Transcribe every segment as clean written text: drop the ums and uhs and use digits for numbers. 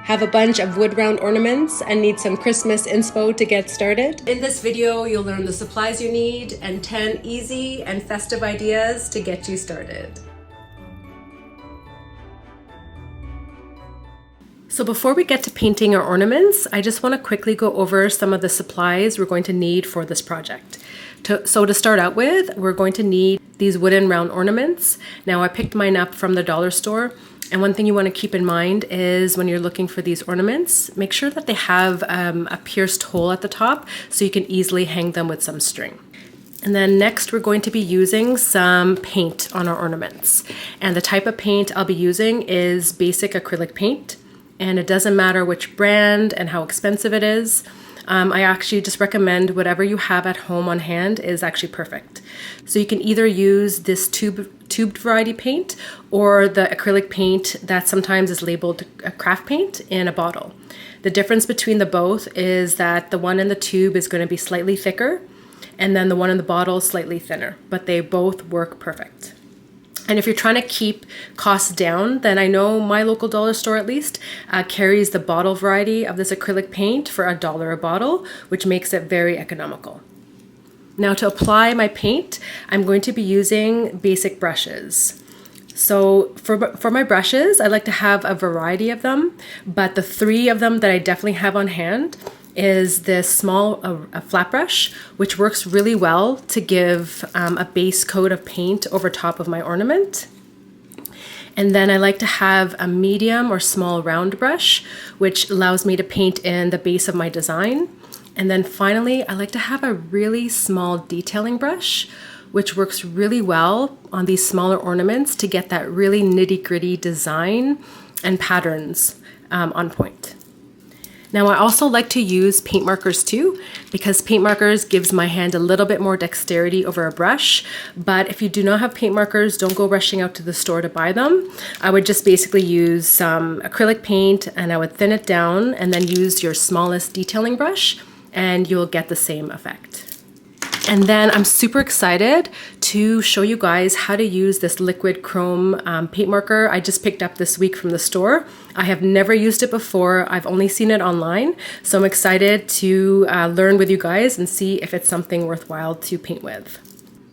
Have a bunch of wood round ornaments and need some Christmas inspo to get started? In this video, you'll learn the supplies you need and 10 easy and festive ideas to get you started. So before we get to painting our ornaments, I just want to quickly go over some of the supplies we're going to need for this project. So to start out with, we're going to need these wooden round ornaments. Now I picked mine up from the dollar store. And one thing you want to keep in mind is when you're looking for these ornaments, make sure that they have a pierced hole at the top so you can easily hang them with some string. And then next we're going to be using some paint on our ornaments. And the type of paint I'll be using is basic acrylic paint. And it doesn't matter which brand and how expensive it is. I actually just recommend whatever you have at home on hand is actually perfect. So you can either use this tubed variety paint or the acrylic paint that sometimes is labeled a craft paint in a bottle. The difference between the both is that the one in the tube is going to be slightly thicker and then the one in the bottle slightly thinner, but they both work perfect. And if you're trying to keep costs down, then I know my local dollar store at least carries the bottle variety of this acrylic paint for $1 a bottle, which makes it very economical. Now to apply my paint, I'm going to be using basic brushes. So for my brushes, I like to have a variety of them, but the 3 of them that I definitely have on hand is this small a flat brush, which works really well to give a base coat of paint over top of my ornament. And then I like to have a medium or small round brush, which allows me to paint in the base of my design. And then finally, I like to have a really small detailing brush, which works really well on these smaller ornaments to get that really nitty-gritty design and patterns on point. Now I also like to use paint markers too, because paint markers gives my hand a little bit more dexterity over a brush. But if you do not have paint markers, don't go rushing out to the store to buy them. I would just basically use some acrylic paint and I would thin it down and then use your smallest detailing brush and you'll get the same effect. And then I'm super excited to show you guys how to use this liquid chrome paint marker I just picked up this week from the store. I have never used it before. I've only seen it online. So I'm excited to learn with you guys and see if it's something worthwhile to paint with.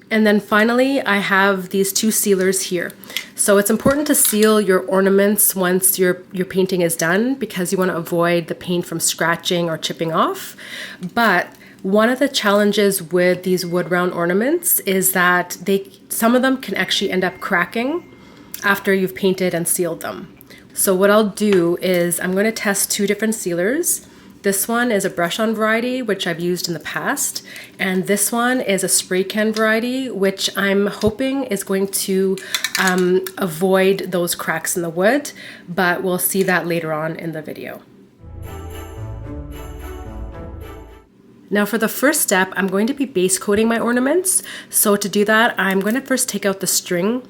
And then finally, I have these 2 sealers here. So it's important to seal your ornaments once your painting is done because you want to avoid the paint from scratching or chipping off. But one of the challenges with these wood round ornaments is that some of them can actually end up cracking after you've painted and sealed them. So what I'll do is I'm going to test 2 different sealers. This one is a brush-on variety, which I've used in the past, and this one is a spray can variety, which I'm hoping is going to avoid those cracks in the wood, but we'll see that later on in the video. Now for the first step, I'm going to be base coating my ornaments. So to do that, I'm going to first take out the string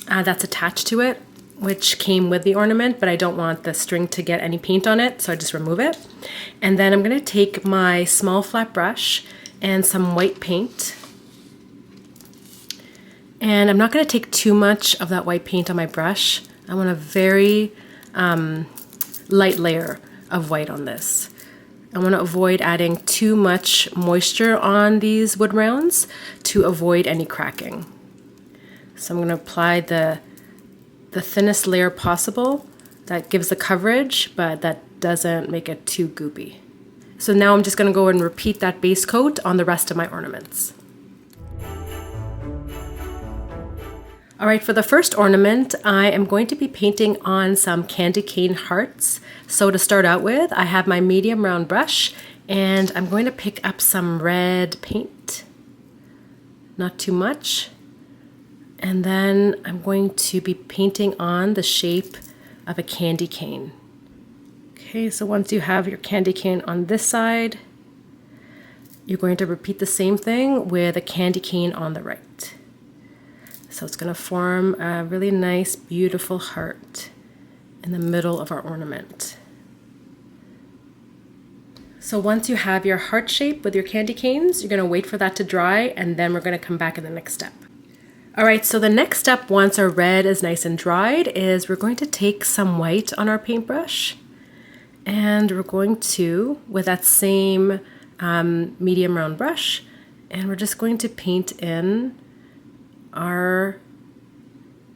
that's attached to it, which came with the ornament, but I don't want the string to get any paint on it, so I just remove it. And then I'm going to take my small flat brush and some white paint. And I'm not going to take too much of that white paint on my brush. I want a very light layer of white on this. I want to avoid adding too much moisture on these wood rounds to avoid any cracking. So I'm going to apply the thinnest layer possible that gives the coverage, but that doesn't make it too goopy. So now I'm just going to go and repeat that base coat on the rest of my ornaments. All right, for the first ornament, I am going to be painting on some candy cane hearts. So to start out with, I have my medium round brush and I'm going to pick up some red paint, not too much. And then I'm going to be painting on the shape of a candy cane. Okay, so once you have your candy cane on this side, you're going to repeat the same thing with a candy cane on the right. So it's going to form a really nice, beautiful heart in the middle of our ornament. So once you have your heart shape with your candy canes, you're going to wait for that to dry, and then we're going to come back in the next step. All right, so the next step once our red is nice and dried is we're going to take some white on our paintbrush And we're going to, with that same medium round brush, and we're just going to paint in our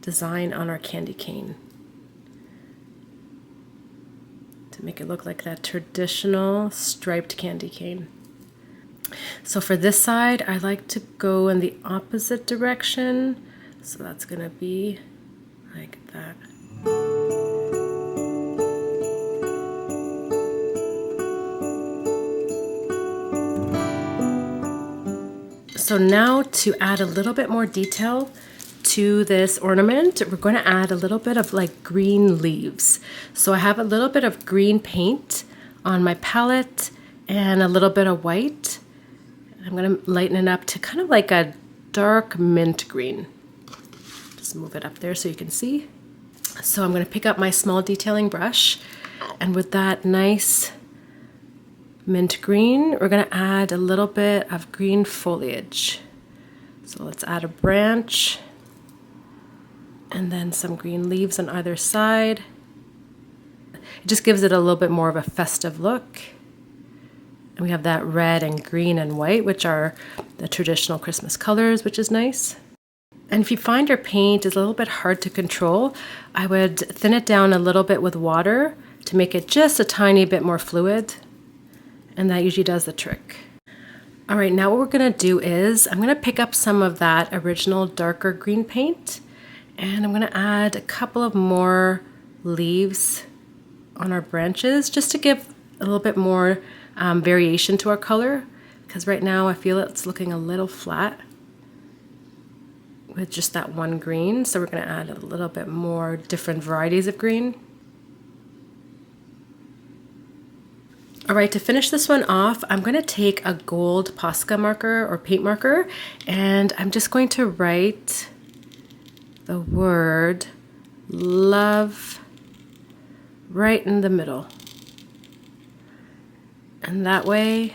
design on our candy cane to make it look like that traditional striped candy cane. So for this side, I like to go in the opposite direction. So that's gonna be like that. So now to add a little bit more detail to this ornament, we're going to add a little bit of like green leaves. So I have a little bit of green paint on my palette and a little bit of white. I'm going to lighten it up to kind of like a dark mint green. Just move it up there so you can see. So I'm going to pick up my small detailing brush, and with that nice mint green, we're going to add a little bit of green foliage. So let's add a branch and then some green leaves on either side. It just gives it a little bit more of a festive look. And we have that red and green and white, which are the traditional Christmas colors, which is nice. And if you find your paint is a little bit hard to control, I would thin it down a little bit with water to make it just a tiny bit more fluid. And that usually does the trick. All right, now what we're gonna do is I'm gonna pick up some of that original darker green paint, and I'm gonna add a couple of more leaves on our branches just to give a little bit more variation to our color, because right now I feel it's looking a little flat with just that one green. So we're gonna add a little bit more different varieties of green. All right, to finish this one off, I'm going to take a gold Posca marker or paint marker, and I'm just going to write the word love right in the middle. And that way,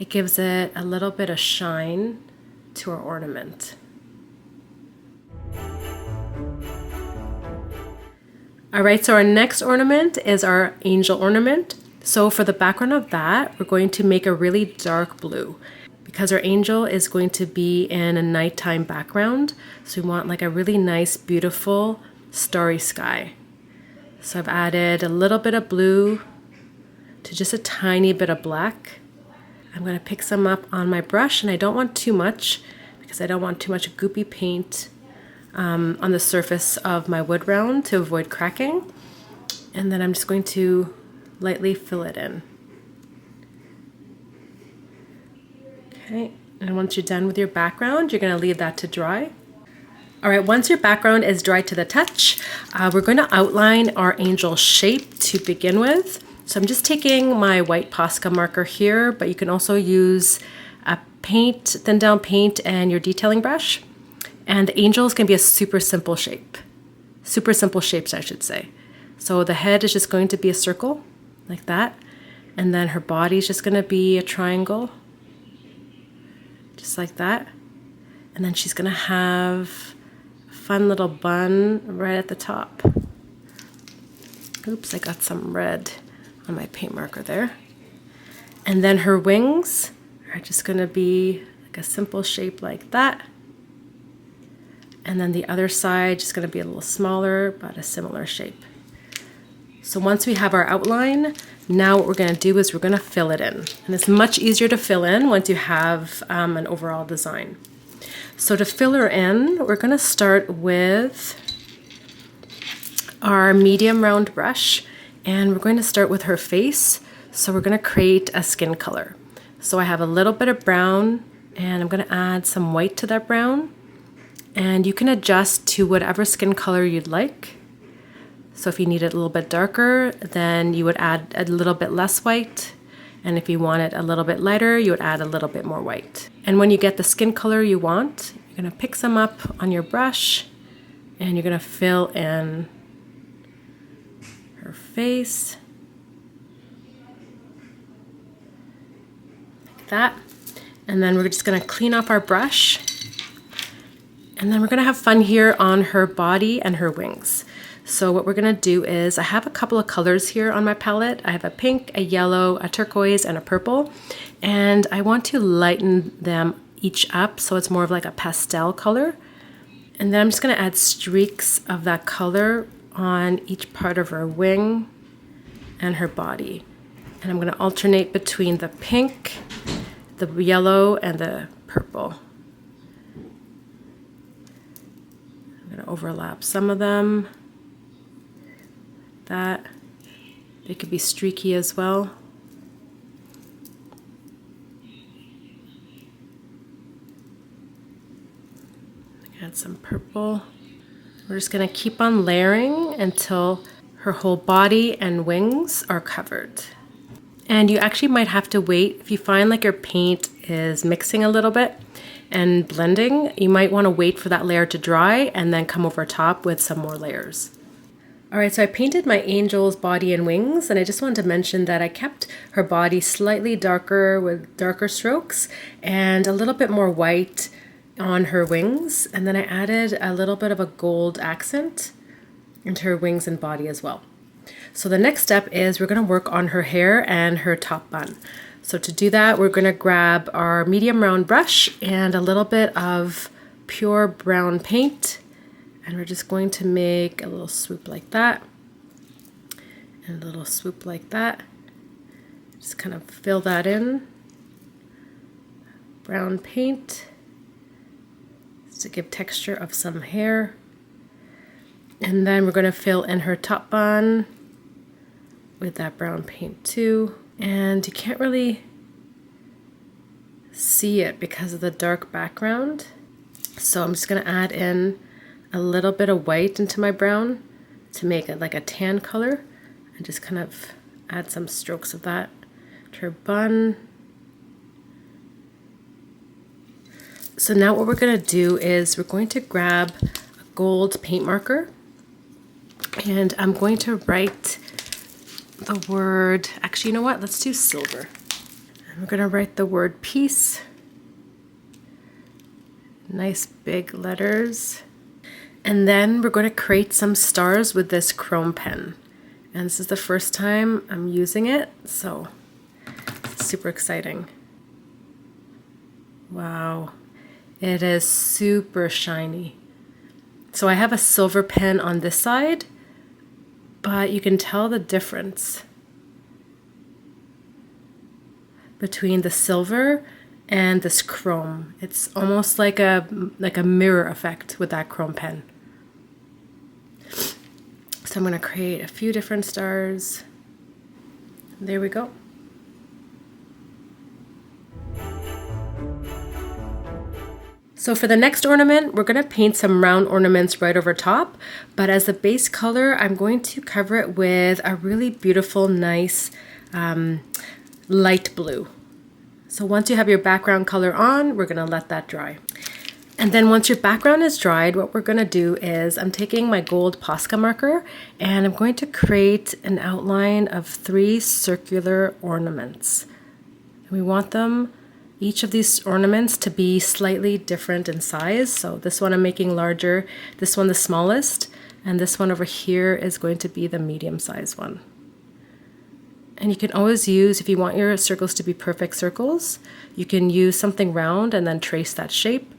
it gives it a little bit of shine to our ornament. All right, so our next ornament is our angel ornament. So for the background of that, we're going to make a really dark blue because our angel is going to be in a nighttime background. So we want like a really nice, beautiful, starry sky. So I've added a little bit of blue to just a tiny bit of black. I'm gonna pick some up on my brush, and I don't want too much because I don't want too much goopy paint on the surface of my wood round to avoid cracking. And then I'm just going to lightly fill it in. Okay, and once you're done with your background, you're going to leave that to dry. All right, once your background is dry to the touch, we're going to outline our angel shape to begin with. So I'm just taking my white Posca marker here, but you can also use a paint, thin down paint, and your detailing brush. And the angel is going to be a super simple shape. Super simple shapes, I should say. So the head is just going to be a circle, like that. And then her body is just going to be a triangle, just like that. And then she's going to have a fun little bun right at the top. Oops, I got some red on my paint marker there. And then her wings are just going to be like a simple shape like that. And then the other side just going to be a little smaller, but a similar shape. So once we have our outline, now what we're going to do is we're going to fill it in. And it's much easier to fill in once you have an overall design. So to fill her in, we're going to start with our medium round brush, and we're going to start with her face. So we're going to create a skin color. So I have a little bit of brown, and I'm going to add some white to that brown. And you can adjust to whatever skin color you'd like. So if you need it a little bit darker, then you would add a little bit less white. And if you want it a little bit lighter, you would add a little bit more white. And when you get the skin color you want, you're gonna pick some up on your brush, and you're gonna fill in her face. Like that. And then we're just gonna clean off our brush. And then we're gonna have fun here on her body and her wings. So what we're gonna do is, I have a couple of colors here on my palette. I have a pink, a yellow, a turquoise, and a purple. And I want to lighten them each up so it's more of like a pastel color. And then I'm just gonna add streaks of that color on each part of her wing and her body. And I'm gonna alternate between the pink, the yellow, and the purple. I'm gonna overlap some of them. That. They could be streaky as well. Add some purple. We're just gonna keep on layering until her whole body and wings are covered. And you actually might have to wait. If you find like your paint is mixing a little bit and blending, you might want to wait for that layer to dry and then come over top with some more layers. All right, so I painted my angel's body and wings, and I just wanted to mention that I kept her body slightly darker with darker strokes and a little bit more white on her wings. And then I added a little bit of a gold accent into her wings and body as well. So the next step is we're gonna work on her hair and her top bun. So to do that, we're gonna grab our medium round brush and a little bit of pure brown paint. And we're just going to make a little swoop like that. And a little swoop like that. Just kind of fill that in. Brown paint. Just to give texture of some hair. And then we're going to fill in her top bun with that brown paint too. And you can't really see it because of the dark background. So I'm just going to add in a little bit of white into my brown to make it like a tan color. And just kind of add some strokes of that to her bun. So now what we're going to do is we're going to grab a gold paint marker. And I'm going to write the word, actually, you know what? Let's do silver. And we're going to write the word peace. Nice big letters. And then we're going to create some stars with this chrome pen. And this is the first time I'm using it, so it's super exciting. Wow, it is super shiny. So I have a silver pen on this side, but you can tell the difference between the silver and this chrome. It's almost like a mirror effect with that chrome pen. So I'm going to create a few different stars. There we go. So for the next ornament, we're going to paint some round ornaments right over top, but as the base color, I'm going to cover it with a really beautiful, nice light blue. So once you have your background color on, we're going to let that dry. And then once your background is dried, what we're going to do is I'm taking my gold Posca marker and I'm going to create an outline of 3 circular ornaments. And we want them, each of these ornaments, to be slightly different in size. So this one I'm making larger, this one the smallest, and this one over here is going to be the medium sized one. And you can always use, if you want your circles to be perfect circles, you can use something round and then trace that shape.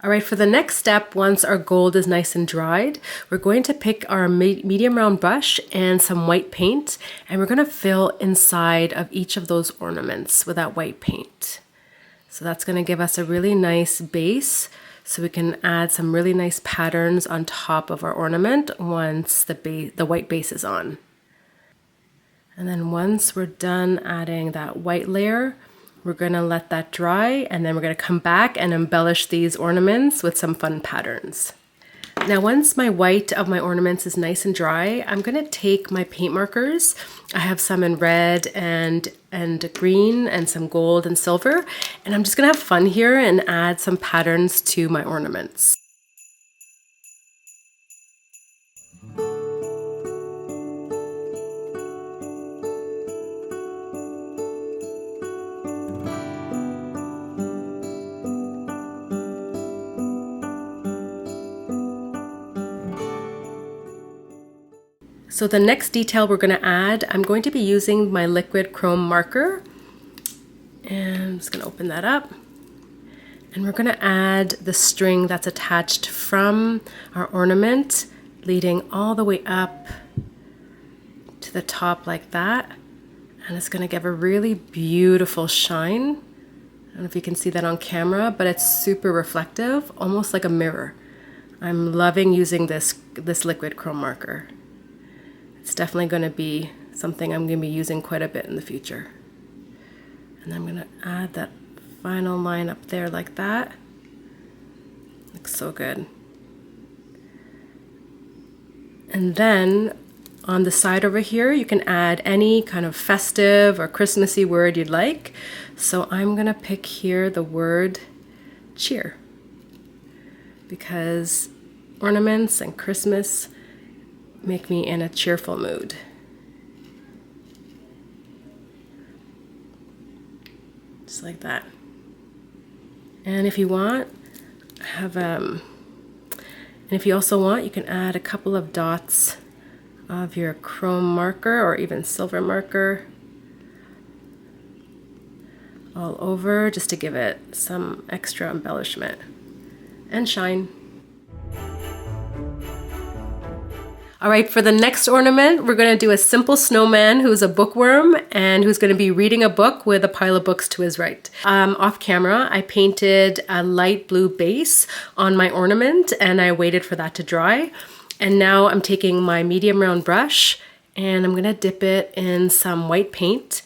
All right, for the next step, once our gold is nice and dried, we're going to pick our medium round brush and some white paint, and we're going to fill inside of each of those ornaments with that white paint. So that's going to give us a really nice base, so we can add some really nice patterns on top of our ornament once the white base is on. And then once we're done adding that white layer, we're going to let that dry, and then we're going to come back and embellish these ornaments with some fun patterns. Now once my white of my ornaments is nice and dry, I'm going to take my paint markers. I have some in red and green and some gold and silver, and I'm just going to have fun here and add some patterns to my ornaments. So the next detail we're going to add, I'm going to be using my liquid chrome marker. And I'm just going to open that up. And we're going to add the string that's attached from our ornament, leading all the way up to the top like that. And it's going to give a really beautiful shine. I don't know if you can see that on camera, but it's super reflective, almost like a mirror. I'm loving using this liquid chrome marker. It's definitely going to be something I'm going to be using quite a bit in the future. And I'm going to add that final line up there like that. Looks so good. And then on the side over here, you can add any kind of festive or Christmassy word you'd like. So I'm going to pick here the word cheer, because ornaments and Christmas make me in a cheerful mood. Just like that. And if you want, and if you also want, you can add a couple of dots of your chrome marker or even silver marker all over, just to give it some extra embellishment and shine. All right, for the next ornament, we're going to do a simple snowman who's a bookworm and who's going to be reading a book with a pile of books to his right. Off camera, I painted a light blue base on my ornament and I waited for that to dry. And now I'm taking my medium round brush and I'm going to dip it in some white paint.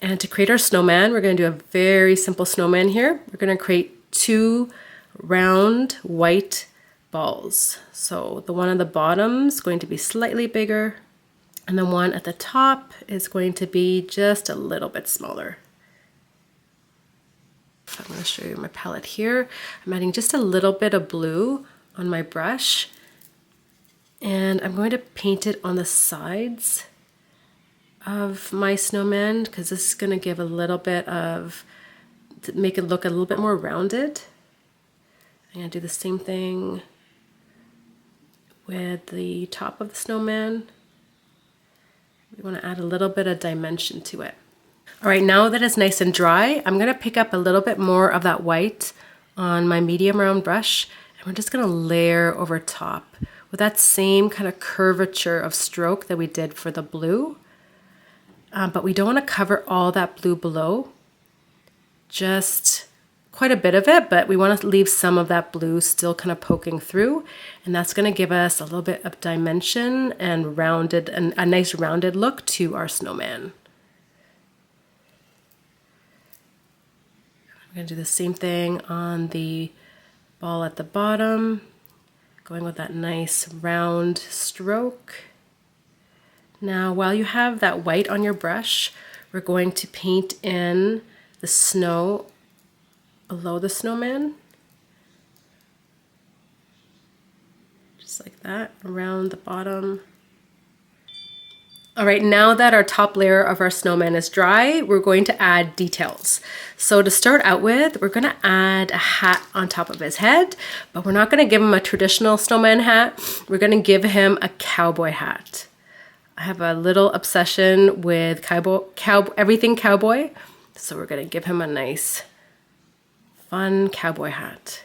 And to create our snowman, we're going to do a very simple snowman here. We're going to create 2 round white balls. So the one on the bottom is going to be slightly bigger and the one at the top is going to be just a little bit smaller. So I'm going to show you my palette here. I'm adding just a little bit of blue on my brush and I'm going to paint it on the sides of my snowman because this is going to give a little bit of, to make it look a little bit more rounded. I'm going to do the same thing with the top of the snowman. We want to add a little bit of dimension to it. All right, now that it's nice and dry, I'm going to pick up a little bit more of that white on my medium round brush and we're just going to layer over top with that same kind of curvature of stroke that we did for the blue. But we don't want to cover all that blue below, just quite a bit of it, but we want to leave some of that blue still kind of poking through, and that's going to give us a little bit of dimension and rounded, and a nice rounded look to our snowman. I'm going to do the same thing on the ball at the bottom, going with that nice round stroke. Now, while you have that white on your brush, we're going to paint in the snow below the snowman. Just like that, around the bottom. All right, now that our top layer of our snowman is dry, we're going to add details. So to start out with, we're gonna add a hat on top of his head, but we're not gonna give him a traditional snowman hat. We're gonna give him a cowboy hat. I have a little obsession with everything cowboy, so we're gonna give him a nice, fun cowboy hat.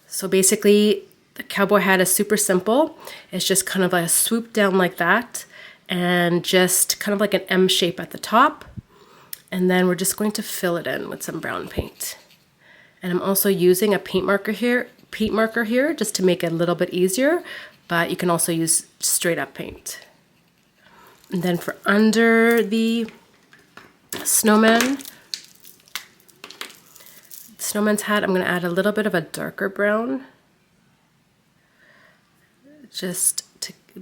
So basically, the cowboy hat is super simple. It's just kind of like a swoop down like that, and just kind of like an M shape at the top. And then we're just going to fill it in with some brown paint. And I'm also using a paint marker here just to make it a little bit easier, but you can also use straight up paint. And then for under the snowman's hat, I'm going to add a little bit of a darker brown,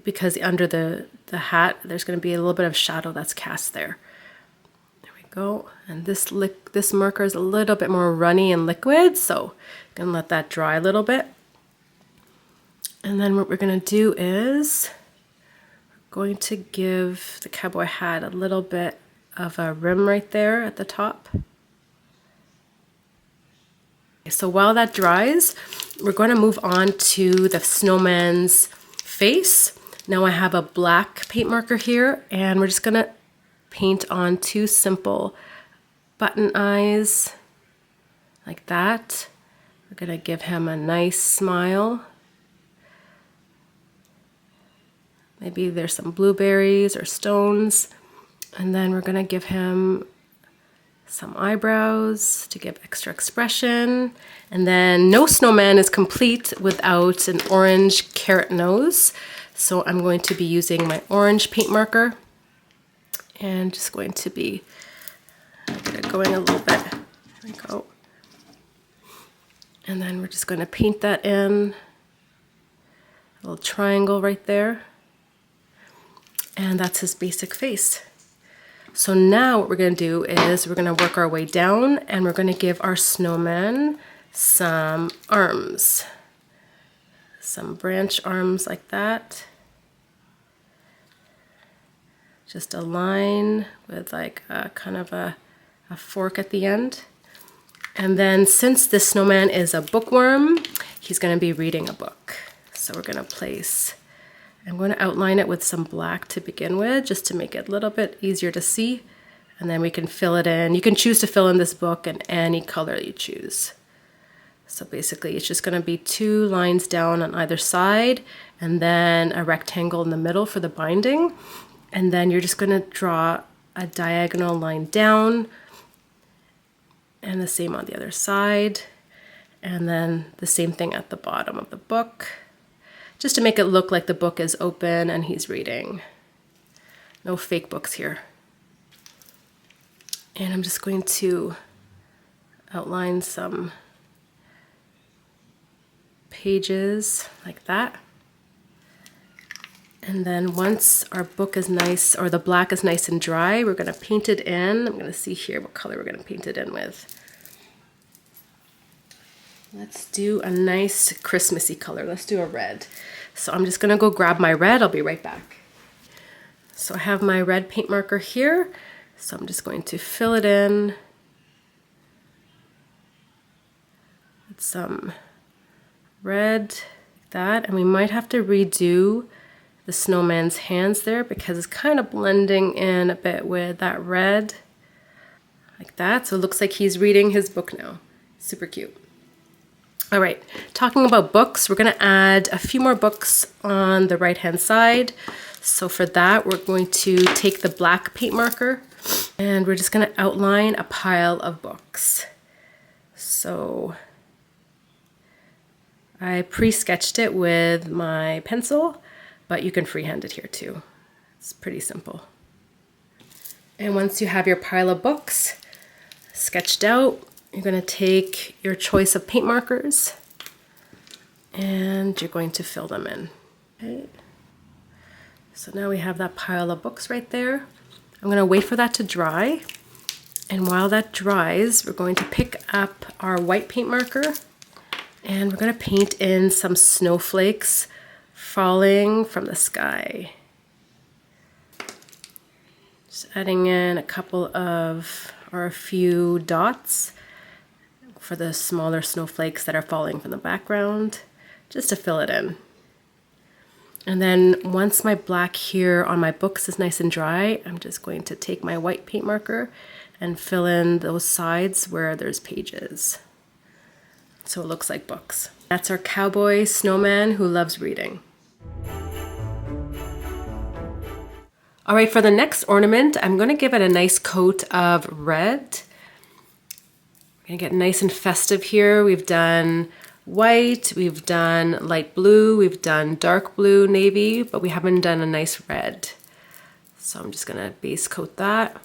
because under the hat there's going to be a little bit of shadow that's cast there. There we go. And this marker is a little bit more runny and liquid, so I'm going to let that dry a little bit. And then what we're going to do is going to give the cowboy hat a little bit of a rim right there at the top. So while that dries, we're going to move on to the snowman's face. Now I have a black paint marker here, and we're just gonna paint on 2 simple button eyes like that. We're gonna give him a nice smile. Maybe there's some blueberries or stones. And then we're gonna give him some eyebrows to give extra expression. And then no snowman is complete without an orange carrot nose. So I'm going to be using my orange paint marker and just going to be going a little bit. There we go. And then we're just going to paint that in. A little triangle right there. And that's his basic face. So now what we're going to do is we're going to work our way down, and we're going to give our snowman some arms. Some branch arms like that. Just a line with like a kind of a fork at the end. And then since this snowman is a bookworm, he's going to be reading a book. So we're going to place, I'm going to outline it with some black to begin with, just to make it a little bit easier to see. And then we can fill it in. You can choose to fill in this book in any color you choose. So basically it's just going to be 2 lines down on either side, and then a rectangle in the middle for the binding. And then you're just going to draw a diagonal line down, and the same on the other side. And then the same thing at the bottom of the book, just to make it look like the book is open and he's reading. No fake books here. And I'm just going to outline some pages like that. And then once our book is nice, or the black is nice and dry, we're going to paint it in. I'm going to see here what color we're going to paint it in with. Let's do a nice Christmassy color. Let's do a red. So I'm just gonna go grab my red. I'll be right back. So I have my red paint marker here. So I'm just going to fill it in with some red, like that. And we might have to redo the snowman's hands there because it's kind of blending in a bit with that red, like that. So it looks like he's reading his book now. Super cute. All right, talking about books, we're gonna add a few more books on the right-hand side. So for that, we're going to take the black paint marker, and we're just gonna outline a pile of books. So I pre-sketched it with my pencil, but you can freehand it here too. It's pretty simple. And once you have your pile of books sketched out, you're going to take your choice of paint markers and you're going to fill them in. Okay. So now we have that pile of books right there. I'm going to wait for that to dry. And while that dries, we're going to pick up our white paint marker and we're going to paint in some snowflakes falling from the sky. Just adding in a couple of, or a few dots for the smaller snowflakes that are falling from the background, just to fill it in. And then once my black here on my books is nice and dry, I'm just going to take my white paint marker and fill in those sides where there's pages. So it looks like books. That's our cowboy snowman who loves reading. All right, for the next ornament, I'm going to give it a nice coat of red. We're going to get nice and festive here. We've done white, we've done light blue, we've done dark blue, navy, but we haven't done a nice red. So I'm just going to base coat that.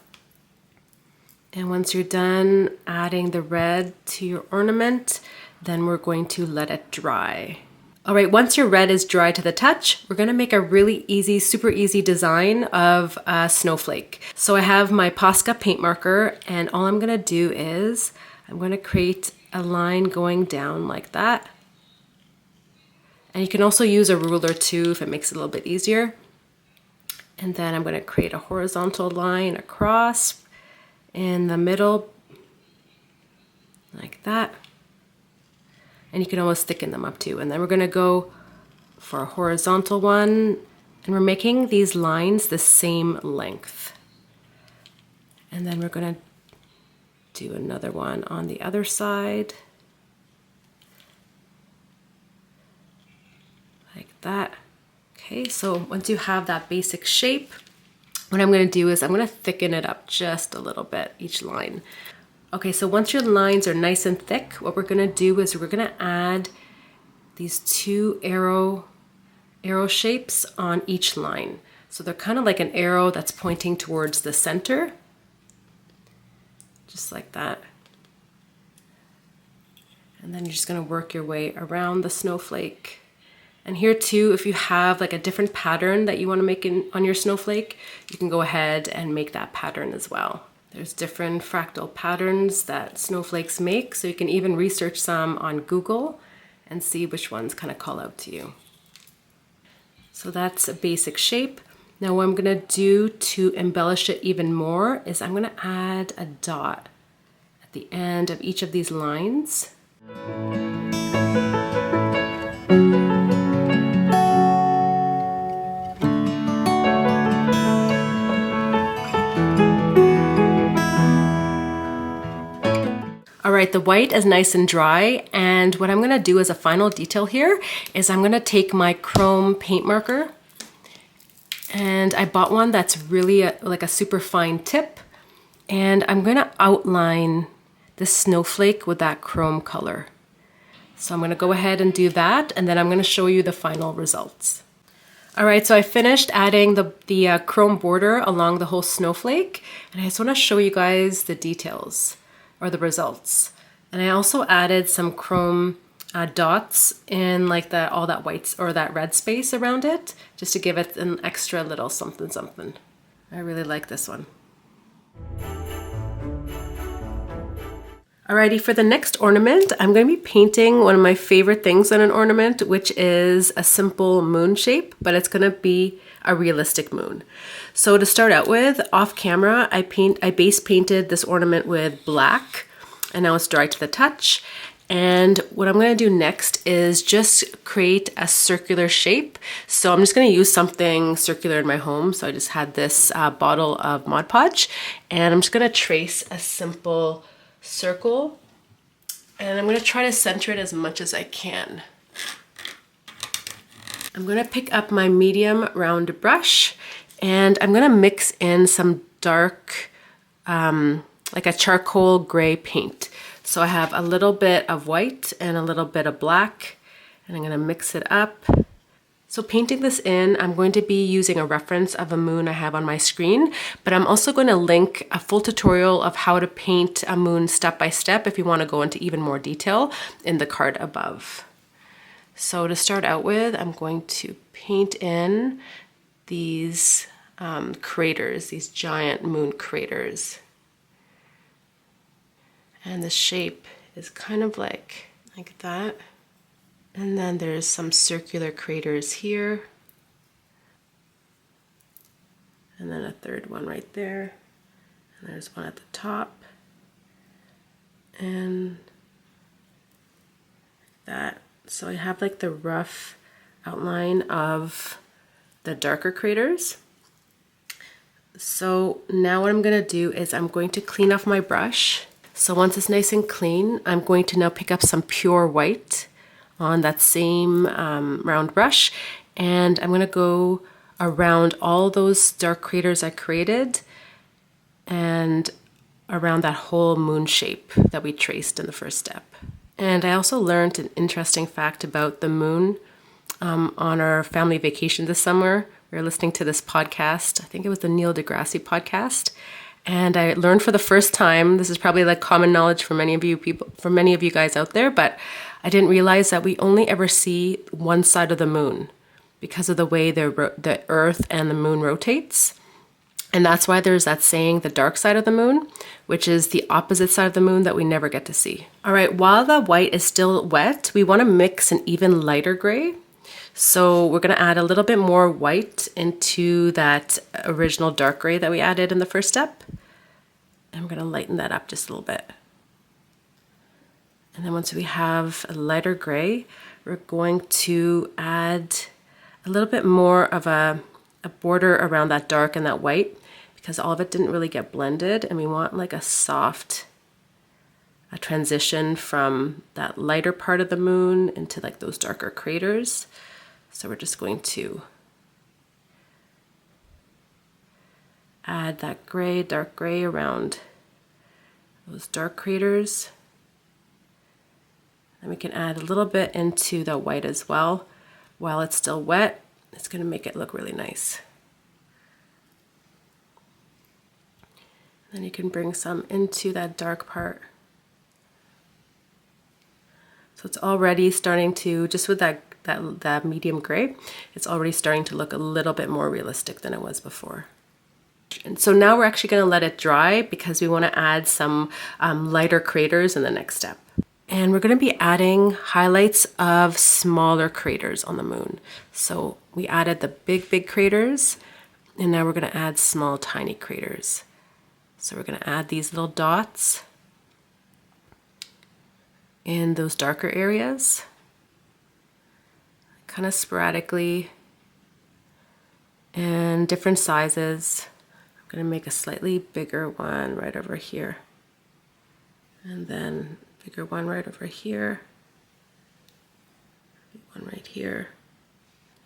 And once you're done adding the red to your ornament, then we're going to let it dry. All right, once your red is dry to the touch, we're gonna make a really easy, super easy design of a snowflake. So I have my Posca paint marker, and all I'm gonna do is I'm gonna create a line going down like that. And you can also use a ruler too if it makes it a little bit easier. And then I'm gonna create a horizontal line across in the middle, like that. And you can almost thicken them up too. And then we're gonna go for a horizontal one And we're making these lines the same length. And then we're gonna do another one on the other side. Like that. Okay, so once you have that basic shape, what I'm gonna do is I'm gonna thicken it up just a little bit, each line. Okay, so once your lines are nice and thick, what we're gonna do is we're gonna add these two arrow shapes on each line. So they're kind of like an arrow that's pointing towards the center. Just like that. And then you're just gonna work your way around the snowflake. And here too, if you have like a different pattern that you wanna make on your snowflake, you can go ahead and make that pattern as well. There's different fractal patterns that snowflakes make, so you can even research some on Google and see which ones kind of call out to you. So that's a basic shape. Now what I'm gonna do to embellish it even more is I'm gonna add a dot at the end of each of these lines. All right, the white is nice and dry, and what I'm gonna do as a final detail here is I'm gonna take my chrome paint marker, and I bought one that's really like a super fine tip, and I'm gonna outline this snowflake with that chrome color. So I'm gonna go ahead and do that, and then I'm gonna show you the final results. All right, so I finished adding the chrome border along the whole snowflake, and I just wanna show you guys the details or the results. And I also added some chrome dots in like all that white or that red space around it, just to give it an extra little something something. I really like this one. Alrighty, for the next ornament, I'm going to be painting one of my favorite things on an ornament, which is a simple moon shape, but it's going to be a realistic moon. So to start out with, off camera, I base painted this ornament with black, and now it's dry to the touch. And what I'm going to do next is just create a circular shape. So I'm just going to use something circular in my home. So I just had this bottle of Mod Podge, and I'm just going to trace a simple circle, and I'm going to try to center it as much as I can. I'm going to pick up my medium round brush, and I'm going to mix in some dark, like a charcoal gray paint. So I have a little bit of white and a little bit of black, and I'm going to mix it up. So painting this in, I'm going to be using a reference of a moon I have on my screen, but I'm also going to link a full tutorial of how to paint a moon step by step if you want to go into even more detail in the card above. So to start out with, I'm going to paint in these craters, these giant moon craters. And the shape is kind of like that. And then there's some circular craters here. And then a third one right there. And there's one at the top. And that. So I have like the rough outline of the darker craters. So now what I'm gonna do is I'm going to clean off my brush. So once it's nice and clean, I'm going to now pick up some pure white on that same round brush, and I'm gonna go around all those dark craters I created and around that whole moon shape that we traced in the first step. And I also learned an interesting fact about the moon on our family vacation this summer. We were listening to this podcast, I think it was the Neil deGrasse podcast, and I learned for the first time, this is probably like common knowledge for many of you people, for many of you guys out there, but I didn't realize that we only ever see one side of the moon because of the way the Earth and the moon rotates. And that's why there's that saying, the dark side of the moon, which is the opposite side of the moon that we never get to see. All right, while the white is still wet, we want to mix an even lighter gray. So we're going to add a little bit more white into that original dark gray that we added in the first step. And we're going to lighten that up just a little bit. And then once we have a lighter gray, we're going to add a little bit more of a a border around that dark and that white because all of it didn't really get blended, and we want like a soft transition from that lighter part of the moon into like those darker craters. So we're just going to add that gray, dark gray around those dark craters. And we can add a little bit into the white as well. While it's still wet, it's going to make it look really nice. Then you can bring some into that dark part. So it's already starting to, just with that medium gray, it's already starting to look a little bit more realistic than it was before. And so now we're actually going to let it dry because we want to add some lighter craters in the next step. And we're going to be adding highlights of smaller craters on the moon. So we added the big craters, and now we're going to add small, tiny craters. So we're going to add these little dots in those darker areas, kind of sporadically, and different sizes. I'm going to make a slightly bigger one right over here, and then bigger one right over here, one right here.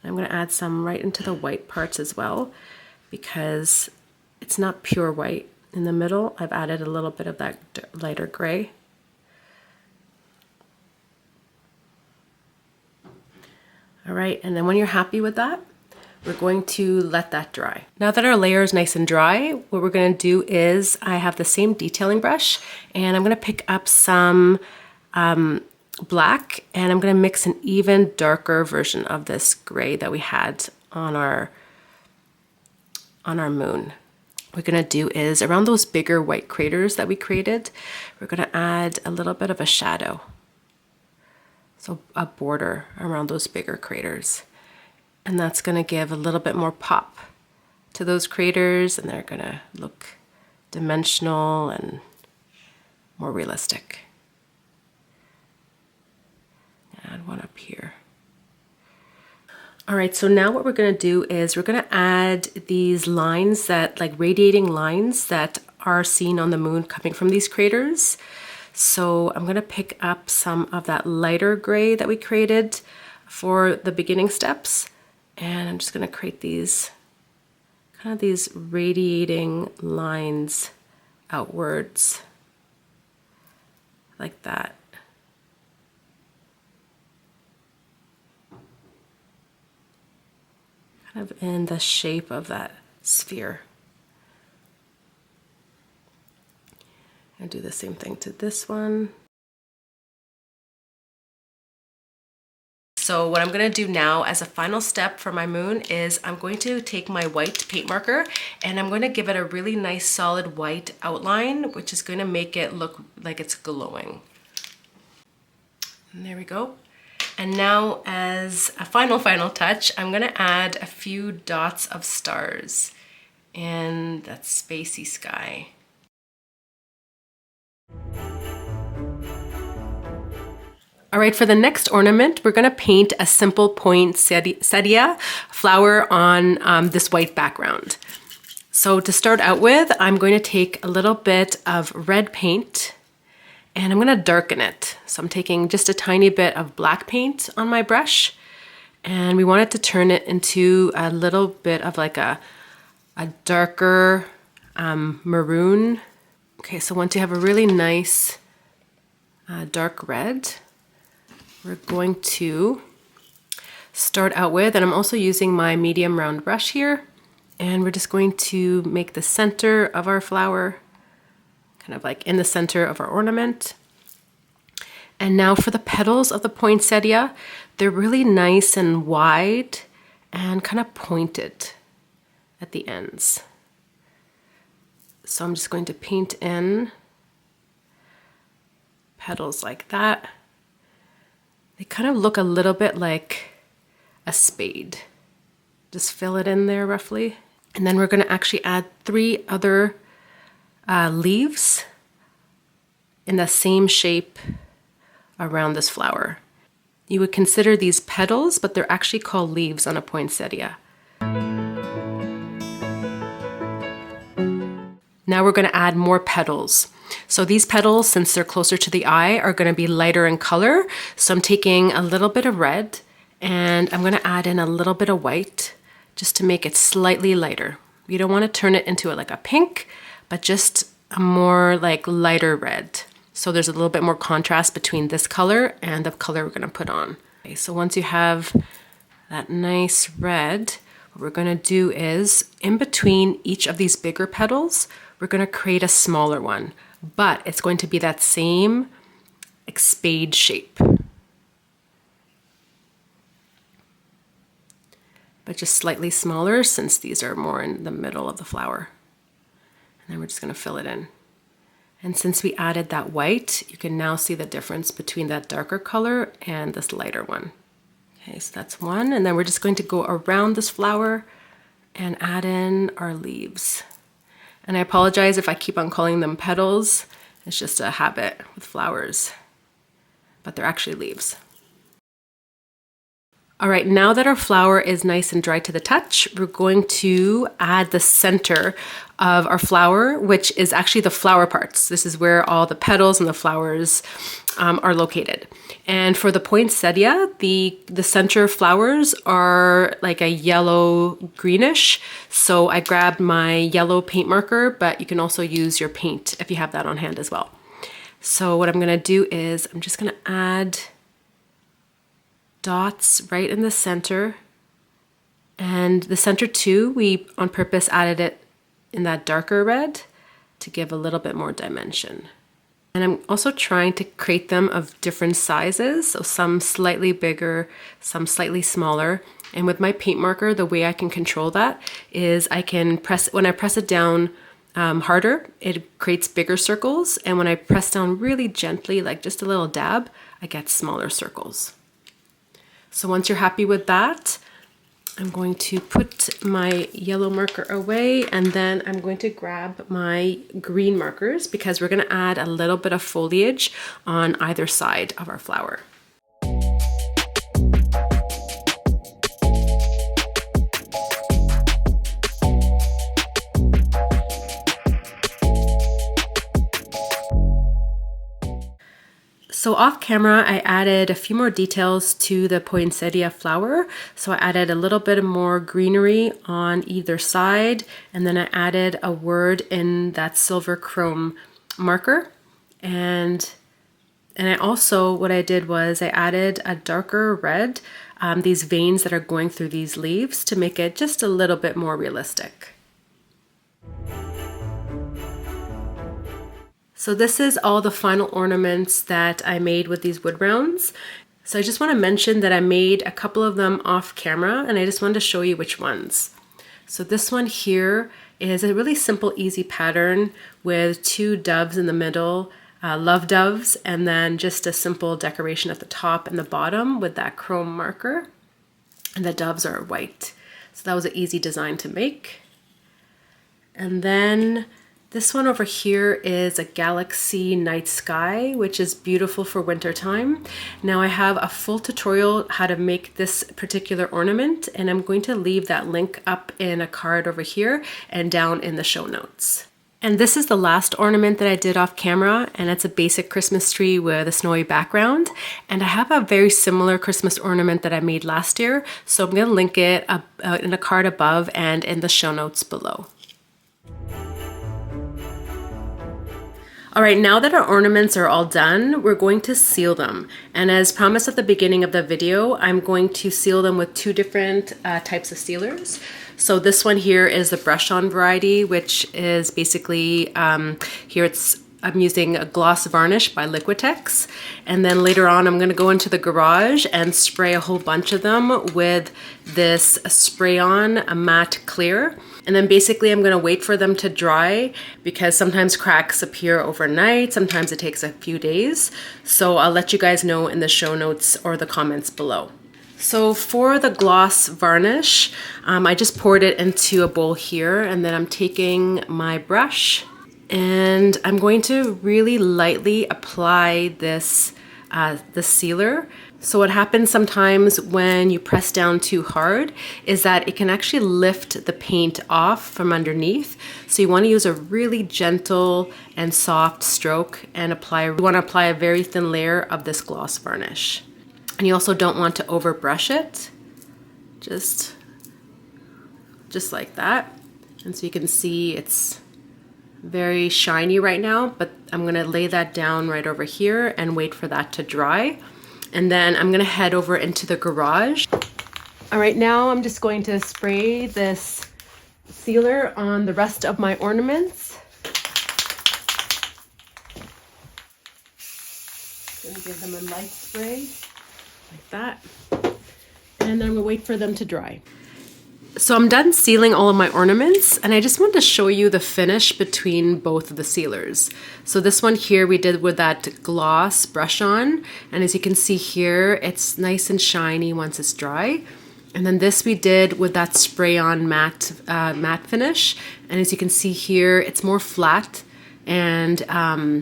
I'm going to add some right into the white parts as well because it's not pure white. In the middle, I've added a little bit of that lighter gray. All right, and then when you're happy with that, we're going to let that dry. Now that our layer is nice and dry, what we're going to do is I have the same detailing brush, and I'm going to pick up some black, and I'm going to mix an even darker version of this gray that we had on our moon. What we're going to do is around those bigger white craters that we created, we're going to add a little bit of a shadow. So a border around those bigger craters. And that's going to give a little bit more pop to those craters, and they're going to look dimensional and more realistic. Add one up here. All right, so now what we're going to do is we're going to add these lines, that like radiating lines that are seen on the moon coming from these craters. So I'm going to pick up some of that lighter gray that we created for the beginning steps. And I'm just going to create these kind of these radiating lines outwards like that. Kind of in the shape of that sphere. And do the same thing to this one. So what I'm going to do now as a final step for my moon is I'm going to take my white paint marker and I'm going to give it a really nice solid white outline, which is going to make it look like it's glowing. And there we go. And now as a final touch, I'm going to add a few dots of stars in that spacey sky. All right, for the next ornament, we're going to paint a simple poinsettia flower on this white background. So to start out with, I'm going to take a little bit of red paint and I'm going to darken it. So I'm taking just a tiny bit of black paint on my brush, and we wanted to turn it into a little bit of like a darker maroon. Okay, so once you have a really nice dark red, we're going to start out with, and I'm also using my medium round brush here, and we're just going to make the center of our flower, kind of like in the center of our ornament. And now for the petals of the poinsettia, they're really nice and wide and kind of pointed at the ends. So I'm just going to paint in petals like that. They kind of look a little bit like a spade. Just fill it in there roughly. And then we're going to actually add 3 other leaves in the same shape around this flower. You would consider these petals, but they're actually called leaves on a poinsettia. Now we're going to add more petals. So these petals, since they're closer to the eye, are going to be lighter in color. So I'm taking a little bit of red and I'm going to add in a little bit of white just to make it slightly lighter. You don't want to turn it into like a pink, but just a more like lighter red. So there's a little bit more contrast between this color and the color we're going to put on. Okay, so once you have that nice red, what we're going to do is in between each of these bigger petals, we're going to create a smaller one, but it's going to be that same spade shape, but just slightly smaller since these are more in the middle of the flower. And then we're just going to fill it in. And since we added that white, you can now see the difference between that darker color and this lighter one. Okay, so that's one. And then we're just going to go around this flower and add in our leaves. And I apologize if I keep on calling them petals. It's just a habit with flowers, but they're actually leaves. All right, now that our flower is nice and dry to the touch, we're going to add the center of our flower, which is actually the flower parts. This is where all the petals and the flowers are located. And for the poinsettia, the center flowers are like a yellow greenish. So I grabbed my yellow paint marker, but you can also use your paint if you have that on hand as well. So what I'm gonna do is I'm just gonna add dots right in the center, and the center too, we on purpose added it in that darker red to give a little bit more dimension. And I'm also trying to create them of different sizes, so some slightly bigger, some slightly smaller. And with my paint marker, the way I can control that is I can press, when I press it down harder, it creates bigger circles, and when I press down really gently, like just a little dab, I get smaller circles. So once you're happy with that, I'm going to put my yellow marker away, and then I'm going to grab my green markers because we're going to add a little bit of foliage on either side of our flower. So off camera, I added a few more details to the poinsettia flower. So I added a little bit more greenery on either side, and then I added a word in that silver chrome marker. And I also, what I did was I added a darker red, these veins that are going through these leaves to make it just a little bit more realistic. So this is all the final ornaments that I made with these wood rounds. So I just want to mention that I made a couple of them off camera, and I just wanted to show you which ones. So this one here is a really simple, easy pattern with two doves in the middle, love doves, and then just a simple decoration at the top and the bottom with that chrome marker. And the doves are white. So that was an easy design to make. And then this one over here is a galaxy night sky, which is beautiful for winter time. Now I have a full tutorial how to make this particular ornament, and I'm going to leave that link up in a card over here and down in the show notes. And this is the last ornament that I did off camera, and it's a basic Christmas tree with a snowy background. And I have a very similar Christmas ornament that I made last year, so I'm going to link it in a card above and in the show notes below. All right, now that our ornaments are all done, we're going to seal them. And as promised at the beginning of the video, I'm going to seal them with two different types of sealers. So this one here is the brush-on variety, which is basically, I'm using a gloss varnish by Liquitex. And then later on, I'm gonna go into the garage and spray a whole bunch of them with this spray-on a matte clear. And then basically I'm gonna wait for them to dry because sometimes cracks appear overnight, sometimes it takes a few days. So I'll let you guys know in the show notes or the comments below. So for the gloss varnish, I just poured it into a bowl here, and then I'm taking my brush and I'm going to really lightly apply this the sealer. So what happens sometimes when you press down too hard is that it can actually lift the paint off from underneath. So you want to use a really gentle and soft stroke and you want to apply a very thin layer of this gloss varnish. And you also don't want to overbrush it, just like that. And so you can see it's very shiny right now, but I'm gonna lay that down right over here and wait for that to dry. And then I'm gonna head over into the garage. All right, now I'm just going to spray this sealer on the rest of my ornaments. Gonna give them a light spray like that. And then I'm gonna wait for them to dry. So I'm done sealing all of my ornaments, and I just wanted to show you the finish between both of the sealers. So this one here we did with that gloss brush on, and as you can see here, it's nice and shiny once it's dry. And then this we did with that spray on matte finish, and as you can see here, it's more flat and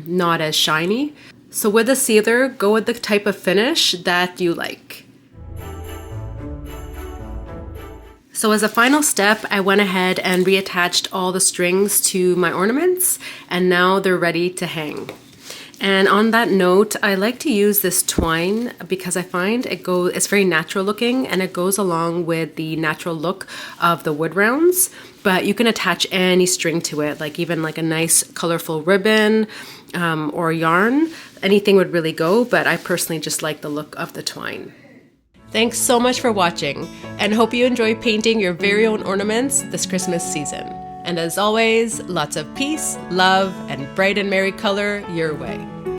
not as shiny. So with the sealer, go with the type of finish that you like. So as a final step, I went ahead and reattached all the strings to my ornaments, and now they're ready to hang. And on that note, I like to use this twine because I find it's very natural looking, and it goes along with the natural look of the wood rounds. But you can attach any string to it, like even like a nice colorful ribbon or yarn. Anything would really go, but I personally just like the look of the twine. Thanks so much for watching, and hope you enjoy painting your very own ornaments this Christmas season. And as always, lots of peace, love, and bright and merry color your way.